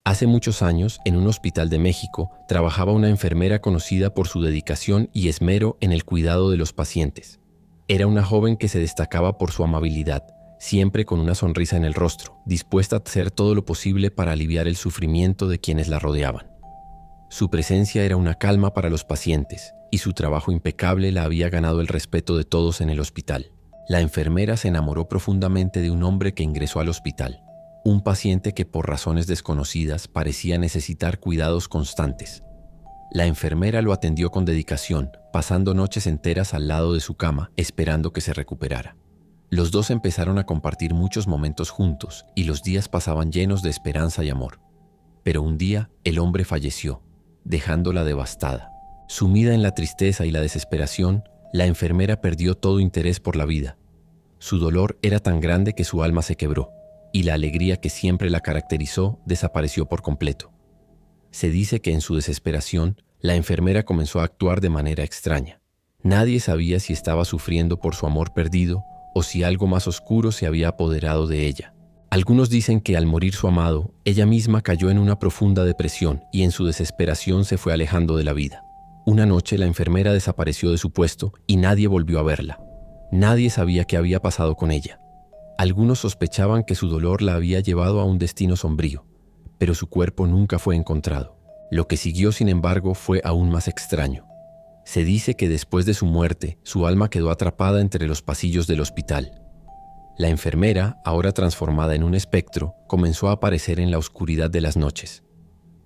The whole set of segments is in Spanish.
Hace muchos años, en un hospital de México, trabajaba una enfermera conocida por su dedicación y esmero en el cuidado de los pacientes. Era una joven que se destacaba por su amabilidad, siempre con una sonrisa en el rostro, dispuesta a hacer todo lo posible para aliviar el sufrimiento de quienes la rodeaban. Su presencia era una calma para los pacientes, y su trabajo impecable la había ganado el respeto de todos en el hospital. La enfermera se enamoró profundamente de un hombre que ingresó al hospital, un paciente que por razones desconocidas parecía necesitar cuidados constantes. La enfermera lo atendió con dedicación, pasando noches enteras al lado de su cama, esperando que se recuperara. Los dos empezaron a compartir muchos momentos juntos, y los días pasaban llenos de esperanza y amor. Pero un día, el hombre falleció, dejándola devastada. Sumida en la tristeza y la desesperación, la enfermera perdió todo interés por la vida. Su dolor era tan grande que su alma se quebró, y la alegría que siempre la caracterizó desapareció por completo. Se dice que en su desesperación, la enfermera comenzó a actuar de manera extraña. Nadie sabía si estaba sufriendo por su amor perdido o si algo más oscuro se había apoderado de ella. Algunos dicen que al morir su amado, ella misma cayó en una profunda depresión y en su desesperación se fue alejando de la vida. Una noche la enfermera desapareció de su puesto y nadie volvió a verla. Nadie sabía qué había pasado con ella. Algunos sospechaban que su dolor la había llevado a un destino sombrío, pero su cuerpo nunca fue encontrado. Lo que siguió, sin embargo, fue aún más extraño. Se dice que después de su muerte, su alma quedó atrapada entre los pasillos del hospital. La enfermera, ahora transformada en un espectro, comenzó a aparecer en la oscuridad de las noches.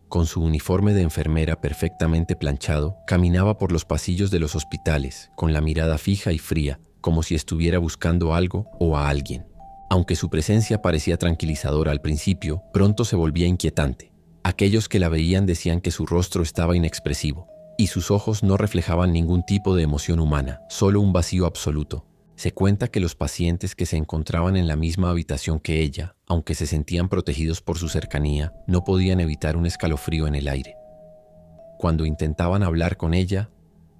Con su uniforme de enfermera perfectamente planchado, caminaba por los pasillos de los hospitales, con la mirada fija y fría, como si estuviera buscando algo o a alguien. Aunque su presencia parecía tranquilizadora al principio, pronto se volvía inquietante. Aquellos que la veían decían que su rostro estaba inexpresivo, y sus ojos no reflejaban ningún tipo de emoción humana, solo un vacío absoluto. Se cuenta que los pacientes que se encontraban en la misma habitación que ella, aunque se sentían protegidos por su cercanía, no podían evitar un escalofrío en el aire. Cuando intentaban hablar con ella,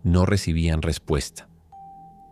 no recibían respuesta.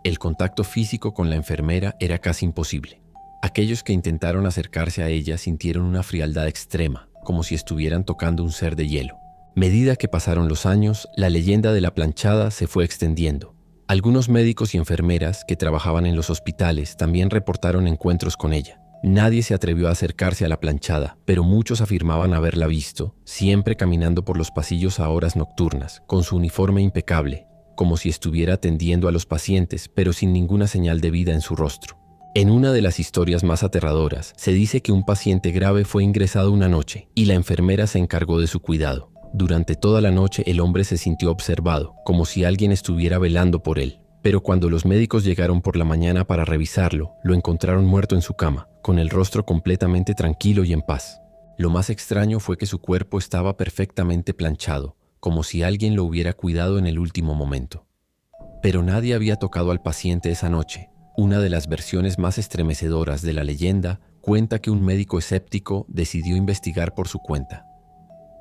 El contacto físico con la enfermera era casi imposible. Aquellos que intentaron acercarse a ella sintieron una frialdad extrema, como si estuvieran tocando un ser de hielo. A medida que pasaron los años, la leyenda de la planchada se fue extendiendo. Algunos médicos y enfermeras que trabajaban en los hospitales también reportaron encuentros con ella. Nadie se atrevió a acercarse a la planchada, pero muchos afirmaban haberla visto, siempre caminando por los pasillos a horas nocturnas, con su uniforme impecable, como si estuviera atendiendo a los pacientes, pero sin ninguna señal de vida en su rostro. En una de las historias más aterradoras, se dice que un paciente grave fue ingresado una noche y la enfermera se encargó de su cuidado. Durante toda la noche el hombre se sintió observado, como si alguien estuviera velando por él. Pero cuando los médicos llegaron por la mañana para revisarlo, lo encontraron muerto en su cama, con el rostro completamente tranquilo y en paz. Lo más extraño fue que su cuerpo estaba perfectamente planchado, como si alguien lo hubiera cuidado en el último momento. Pero nadie había tocado al paciente esa noche. Una de las versiones más estremecedoras de la leyenda cuenta que un médico escéptico decidió investigar por su cuenta.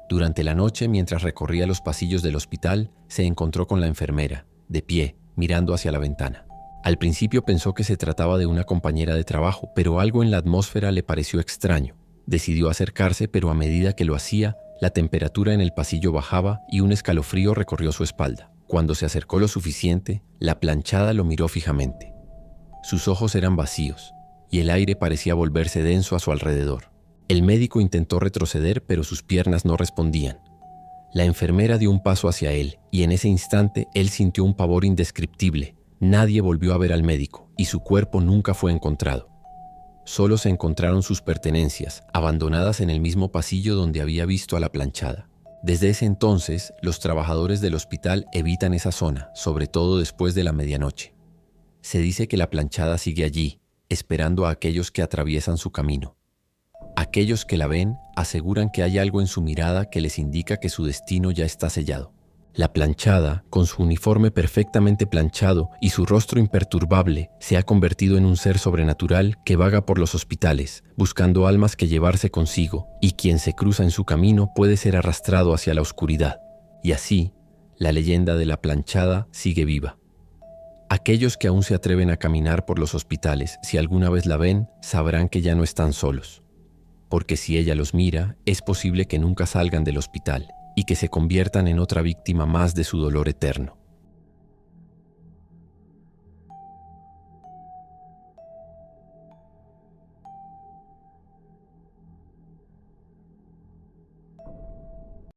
Durante la noche, mientras recorría los pasillos del hospital, se encontró con la enfermera, de pie, mirando hacia la ventana. Al principio pensó que se trataba de una compañera de trabajo, pero algo en la atmósfera le pareció extraño. Decidió acercarse, pero a medida que lo hacía, la temperatura en el pasillo bajaba y un escalofrío recorrió su espalda. Cuando se acercó lo suficiente, la planchada lo miró fijamente. Sus ojos eran vacíos, y el aire parecía volverse denso a su alrededor. El médico intentó retroceder, pero sus piernas no respondían. La enfermera dio un paso hacia él, y en ese instante él sintió un pavor indescriptible. Nadie volvió a ver al médico, y su cuerpo nunca fue encontrado. Solo se encontraron sus pertenencias, abandonadas en el mismo pasillo donde había visto a la planchada. Desde ese entonces, los trabajadores del hospital evitan esa zona, sobre todo después de la medianoche. Se dice que la planchada sigue allí, esperando a aquellos que atraviesan su camino. Aquellos que la ven aseguran que hay algo en su mirada que les indica que su destino ya está sellado. La planchada, con su uniforme perfectamente planchado y su rostro imperturbable, se ha convertido en un ser sobrenatural que vaga por los hospitales, buscando almas que llevarse consigo, y quien se cruza en su camino puede ser arrastrado hacia la oscuridad. Y así, la leyenda de la planchada sigue viva. Aquellos que aún se atreven a caminar por los hospitales, si alguna vez la ven, sabrán que ya no están solos. porque si ella los mira, es posible que nunca salgan del hospital y que se conviertan en otra víctima más de su dolor eterno.